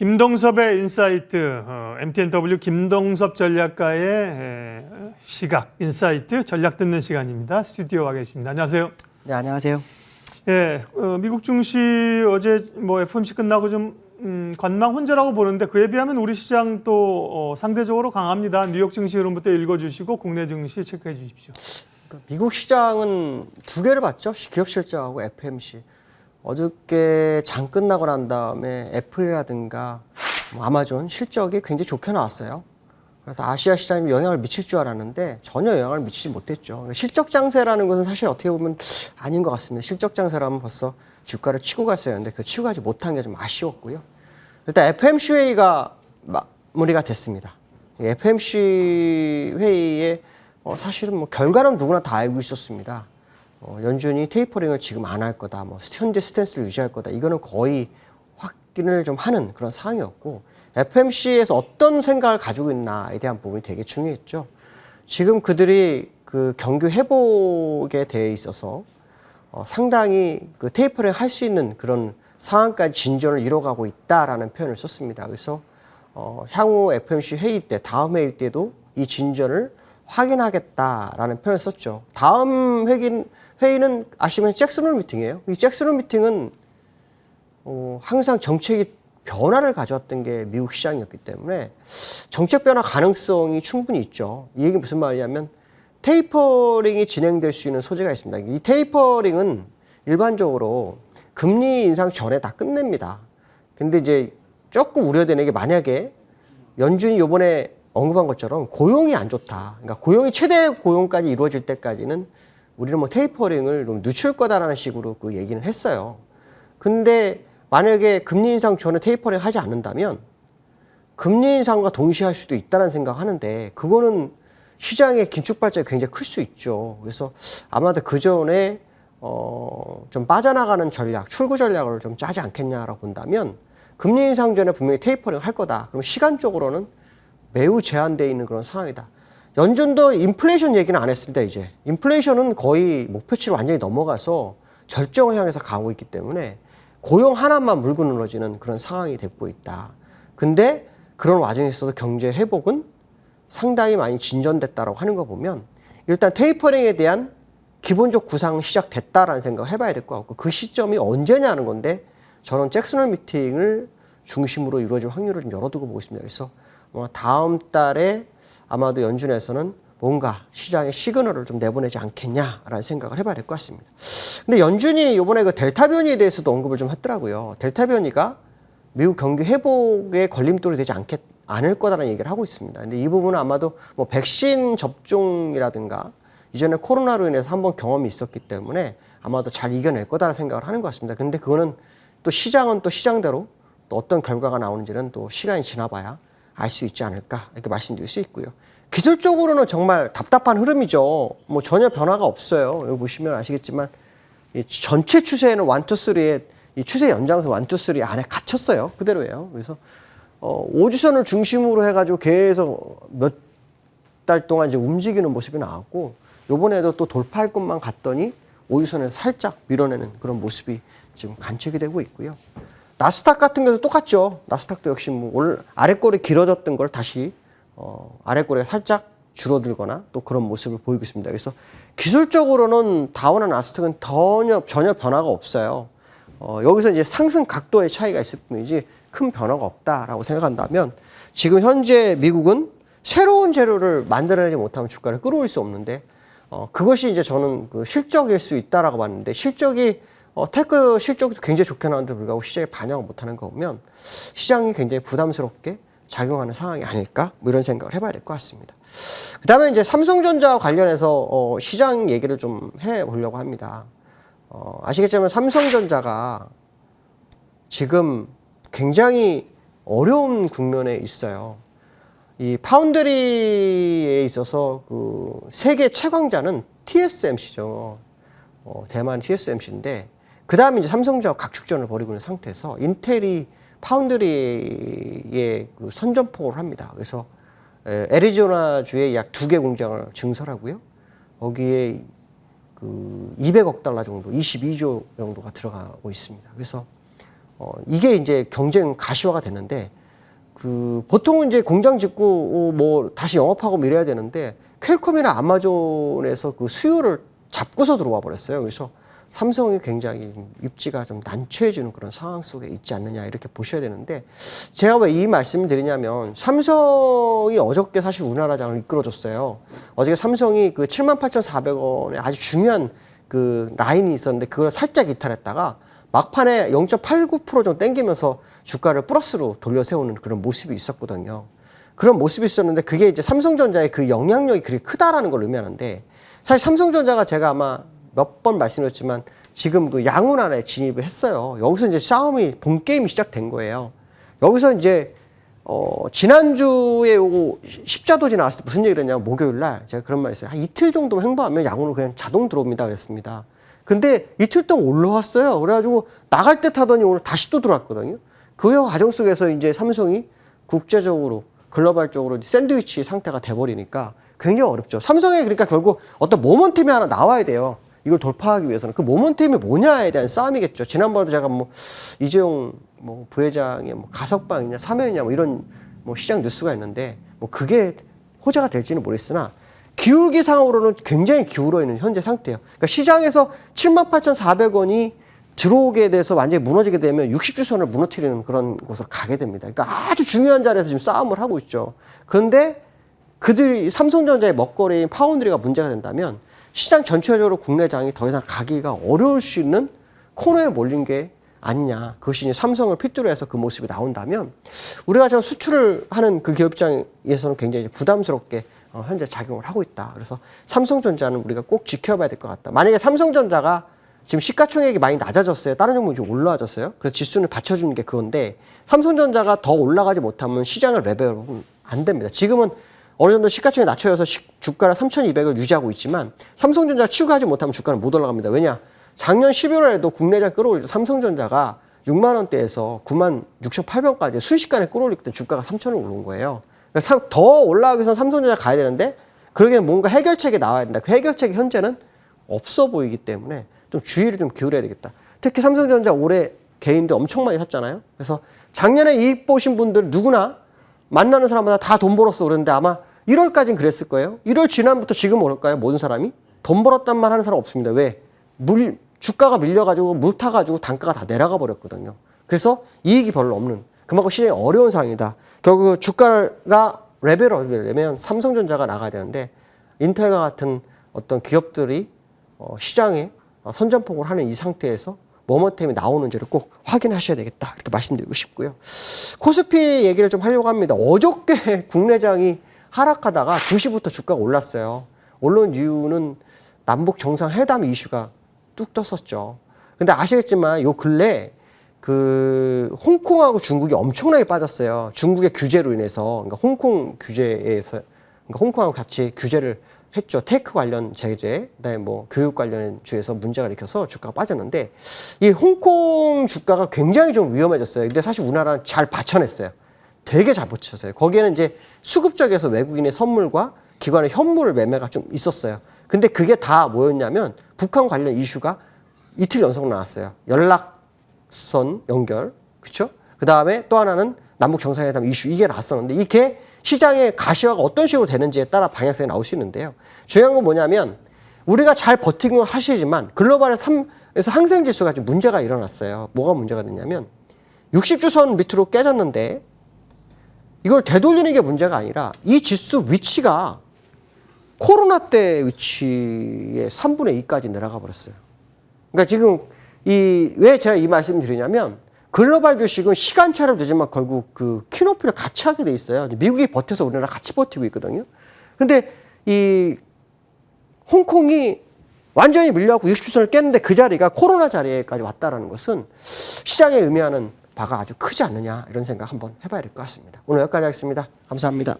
김동섭의 인사이트, MTNW 김동섭 전략가의 시각, 인사이트, 전략 듣는 시간입니다. 스튜디오에 와 계십니다. 안녕하세요. 네, 안녕하세요. 예, 미국 증시 어제 FOMC 끝나고 좀 관망 혼재라고 보는데 그에 비하면 우리 시장 또 상대적으로 강합니다. 뉴욕 증시 흐름부터 읽어주시고 국내 증시 체크해 주십시오. 미국 시장은 두 개를 봤죠. 기업 실적하고 FMC. 어저께 장 끝나고 난 다음에 애플이라든가 아마존 실적이 굉장히 좋게 나왔어요. 그래서 아시아 시장에 영향을 미칠 줄 알았는데 전혀 영향을 미치지 못했죠. 실적 장세라는 것은 사실 어떻게 보면 아닌 것 같습니다. 실적 장세라면 벌써 주가를 치고 갔어야 했는데 그 치고 가지 못한 게 좀 아쉬웠고요. 일단 FMC 회의가 마무리가 됐습니다. FMC 회의에 사실은 뭐 결과는 누구나 다 알고 있었습니다. 연준이 테이퍼링을 지금 안 할 거다, 현재 스탠스를 유지할 거다. 이거는 거의 확인을 좀 하는 그런 상황이었고, FMC에서 어떤 생각을 가지고 있나에 대한 부분이 되게 중요했죠. 지금 그들이 그 경기 회복에 대해 있어서 상당히 그 테이퍼링 할 수 있는 그런 상황까지 진전을 이뤄가고 있다라는 표현을 썼습니다. 그래서 향후 FMC 회의 때, 다음 회의 때도 이 진전을 확인하겠다라는 표현을 썼죠. 다음 회의는 아시면 잭슨홀 미팅이에요. 이 잭슨홀 미팅은 항상 정책이 변화를 가져왔던 게 미국 시장이었기 때문에 정책 변화 가능성이 충분히 있죠. 이 얘기는 무슨 말이냐면 테이퍼링이 진행될 수 있는 소재가 있습니다. 이 테이퍼링은 일반적으로 금리 인상 전에 다 끝냅니다. 근데 이제 조금 우려되는 게 만약에 연준이 이번에 언급한 것처럼 고용이 안 좋다. 그러니까 고용이 최대 고용까지 이루어질 때까지는 우리는 뭐 테이퍼링을 좀 늦출 거다라는 식으로 그 얘기는 했어요. 근데 만약에 금리 인상 전에 테이퍼링 하지 않는다면 금리 인상과 동시에 할 수도 있다는 생각하는데 그거는 시장의 긴축 발작이 굉장히 클 수 있죠. 그래서 아마도 그 전에 좀 빠져나가는 전략, 출구 전략을 좀 짜지 않겠냐라고 본다면 금리 인상 전에 분명히 테이퍼링 할 거다. 그럼 시간적으로는 매우 제한되어 있는 그런 상황이다. 연준도 인플레이션 얘기는 안 했습니다, 이제. 인플레이션은 거의 목표치를 완전히 넘어가서 절정을 향해서 가고 있기 때문에 고용 하나만 물고 늘어지는 그런 상황이 되고 있다. 근데 그런 와중에서도 경제 회복은 상당히 많이 진전됐다라고 하는 거 보면 일단 테이퍼링에 대한 기본적 구상 시작됐다라는 생각을 해봐야 될 것 같고 그 시점이 언제냐는 건데 저는 잭슨홀 미팅을 중심으로 이루어질 확률을 좀 열어두고 보고 있습니다. 그래서 다음 달에 아마도 연준에서는 뭔가 시장에 시그널을 좀 내보내지 않겠냐라는 생각을 해봐야 될 것 같습니다. 근데 연준이 이번에 그 델타 변이에 대해서도 언급을 좀 했더라고요. 델타 변이가 미국 경기 회복에 걸림돌이 되지 않을 거다라는 얘기를 하고 있습니다. 근데 이 부분은 아마도 뭐 백신 접종이라든가 이전에 코로나로 인해서 한번 경험이 있었기 때문에 아마도 잘 이겨낼 거다라는 생각을 하는 것 같습니다. 근데 그거는 또 시장은 또 시장대로 또 어떤 결과가 나오는지는 또 시간이 지나봐야 알 수 있지 않을까 이렇게 말씀드릴 수 있고요. 기술적으로는 정말 답답한 흐름이죠. 뭐 전혀 변화가 없어요. 여기 보시면 아시겠지만 이 전체 추세에는 1, 2, 3의 이 추세 연장선 1, 2, 3 안에 갇혔어요. 그대로예요. 그래서 5주선을 중심으로 해가지고 계속 몇 달 동안 이제 움직이는 모습이 나왔고 이번에도 또 돌파할 것만 같더니 5주선에서 살짝 밀어내는 그런 모습이 지금 관측이 되고 있고요. 나스닥 같은 경우도 똑같죠. 나스닥도 역시 뭐 아랫골이 길어졌던 걸 다시 아랫골이 살짝 줄어들거나 또 그런 모습을 보이고 있습니다. 그래서 기술적으로는 다우나 나스닥은 전혀 변화가 없어요. 여기서 이제 상승 각도의 차이가 있을 뿐이지 큰 변화가 없다라고 생각한다면 지금 현재 미국은 새로운 재료를 만들어내지 못하면 주가를 끌어올 수 없는데 그것이 이제 저는 그 실적일 수 있다라고 봤는데 실적이 테크 실적도 굉장히 좋게 나왔는데 불구하고 시장에 반영을 못하는 거 보면 시장이 굉장히 부담스럽게 작용하는 상황이 아닐까 뭐 이런 생각을 해봐야 될 것 같습니다. 그 다음에 이제 삼성전자와 관련해서 시장 얘기를 좀 해보려고 합니다. 아시겠지만 삼성전자가 지금 굉장히 어려운 국면에 있어요. 이 파운드리에 있어서 그 세계 최강자는 TSMC죠. 대만 TSMC인데 그 다음에 이제 삼성전자와 각축전을 벌이고 있는 상태에서 인텔이 파운드리에 그 선전포고를 합니다. 그래서 애리조나주에 약 2개 공장을 증설하고요. 거기에 그 200억 달러 정도, 22조 정도가 들어가고 있습니다. 그래서 이게 이제 경쟁 가시화가 됐는데 보통은 이제 공장 짓고 뭐 다시 영업하고 뭐 이래야 되는데 퀄컴이나 아마존에서 그 수요를 잡고서 들어와 버렸어요. 그래서 삼성이 굉장히 입지가 좀 난처해지는 그런 상황 속에 있지 않느냐 이렇게 보셔야 되는데 제가 왜 이 말씀을 드리냐면 삼성이 어저께 사실 우리나라장을 이끌어줬어요. 어저께 삼성이 그 78,400원에 아주 중요한 그 라인이 있었는데 그걸 살짝 이탈했다가 막판에 0.89% 정도 땡기면서 주가를 플러스로 돌려 세우는 그런 모습이 있었거든요. 그런 모습이 있었는데 그게 이제 삼성전자의 그 영향력이 그렇게 크다라는 걸 의미하는데 사실 삼성전자가 제가 아마 몇 번 말씀드렸지만 지금 그 양운안에 진입을 했어요. 여기서 이제 싸움이 본 게임이 시작된 거예요. 여기서 이제 지난주에 요거 십자도지 나왔을 때 무슨 얘기를 했냐면 목요일 날 제가 그런 말 했어요. 한 이틀 정도 행보하면 양운으로 그냥 자동 들어옵니다 그랬습니다. 근데 이틀 동안 올라왔어요. 그래가지고 나갈 듯 하더니 오늘 다시 또 들어왔거든요. 그 과정 속에서 이제 삼성이 국제적으로 글로벌적으로 샌드위치 상태가 돼버리니까 굉장히 어렵죠. 삼성에 그러니까 결국 어떤 모멘텀이 하나 나와야 돼요. 이걸 돌파하기 위해서는 그 모멘텀이 뭐냐에 대한 싸움이겠죠. 지난번에도 제가 뭐 이재용 뭐 부회장의 뭐 가석방이냐 사면이냐 뭐 이런 뭐 시장 뉴스가 있는데 뭐 그게 호재가 될지는 모르겠으나 기울기 상으로는 굉장히 기울어 있는 현재 상태예요. 그러니까 시장에서 78,400원이 들어오게 돼서 완전히 무너지게 되면 60주선을 무너뜨리는 그런 곳으로 가게 됩니다. 그러니까 아주 중요한 자리에서 지금 싸움을 하고 있죠. 그런데 그들이 삼성전자의 먹거리인 파운드리가 문제가 된다면 시장 전체적으로 국내장이 더 이상 가기가 어려울 수 있는 코너에 몰린 게 아니냐. 그것이 이제 삼성을 핏대로 해서 그 모습이 나온다면 우리가 저 수출을 하는 그 기업 입장에서는 굉장히 부담스럽게 현재 작용을 하고 있다. 그래서 삼성전자는 우리가 꼭 지켜봐야 될 것 같다. 만약에 삼성전자가 지금 시가총액이 많이 낮아졌어요. 다른 종목이 좀 올라와졌어요. 그래서 지수를 받쳐주는 게 그건데 삼성전자가 더 올라가지 못하면 시장을 레벨업은 안 됩니다. 지금은 어느 정도 시가총액 낮춰져서 주가를 3,200을 유지하고 있지만 삼성전자가 치고 가지 못하면 주가는 못 올라갑니다. 왜냐? 작년 11월에도 국내장 끌어올릴 때 삼성전자가 6만 원대에서 9만 6,800원까지 순식간에 끌어올릴 때 주가가 3,000원 오른 거예요. 그러니까 더 올라가기 위해서 삼성전자 가야 되는데 그러기엔 뭔가 해결책이 나와야 된다. 그 해결책이 현재는 없어 보이기 때문에 좀 주의를 좀 기울여야 되겠다. 특히 삼성전자 올해 개인들 엄청 많이 샀잖아요. 그래서 작년에 이익 보신 분들 누구나 만나는 사람마다 다 돈 벌었어 그랬는데 아마 1월까지는 그랬을 거예요. 1월 지난부터 지금 올까요? 모든 사람이? 돈 벌었단 말 하는 사람 없습니다. 왜? 주가가 밀려가지고 물 타가지고 단가가 다 내려가 버렸거든요. 그래서 이익이 별로 없는 그만큼 시장이 어려운 상황이다. 결국 주가가 레벨업이 되려면 삼성전자가 나가야 되는데 인텔과 같은 어떤 기업들이 시장에 선전포고를 하는 이 상태에서 모멘텀이 나오는지를 꼭 확인하셔야 되겠다. 이렇게 말씀드리고 싶고요. 코스피 얘기를 좀 하려고 합니다. 어저께 국내장이 하락하다가 2시부터 주가가 올랐어요. 올라온 이유는 남북 정상회담 이슈가 뚝 떴었죠. 근데 아시겠지만 요 근래 그 홍콩하고 중국이 엄청나게 빠졌어요. 중국의 규제로 인해서. 그러니까 홍콩 규제에서 그러니까 홍콩하고 같이 규제를 했죠. 테크 관련 제재, 그다음에 뭐 교육 관련 주에서 문제가 일으켜서 주가가 빠졌는데 이 홍콩 주가가 굉장히 좀 위험해졌어요. 근데 사실 우리나라는 잘 받쳐냈어요. 되게 잘 받쳤어요. 거기에는 이제 수급 쪽에서 외국인의 선물과 기관의 현물 매매가 좀 있었어요. 근데 그게 다 뭐였냐면 북한 관련 이슈가 이틀 연속 나왔어요. 연락선 연결, 그렇죠? 그 다음에 또 하나는 남북 정상회담 이슈 이게 나왔었는데 이게 시장의 가시화가 어떤 식으로 되는지에 따라 방향성이 나올 수 있는데요. 중요한 건 뭐냐면 우리가 잘 버티는 건 하시지만 글로벌에서 항생지수가 좀 문제가 일어났어요. 뭐가 문제가 됐냐면 60주선 밑으로 깨졌는데 이걸 되돌리는 게 문제가 아니라 이 지수 위치가 코로나 때 위치의 3분의 2까지 내려가 버렸어요. 그러니까 지금 왜 제가 이 말씀을 드리냐면 글로벌 주식은 시간차를 두지만 결국 그 키높이를 같이 하게 돼 있어요. 미국이 버텨서 우리나라 같이 버티고 있거든요. 근데 이 홍콩이 완전히 밀려갖고 60주선을 깼는데 그 자리가 코로나 자리에까지 왔다라는 것은 시장에 의미하는 바가 아주 크지 않느냐 이런 생각 한번 해봐야 될 것 같습니다. 오늘 여기까지 하겠습니다. 감사합니다.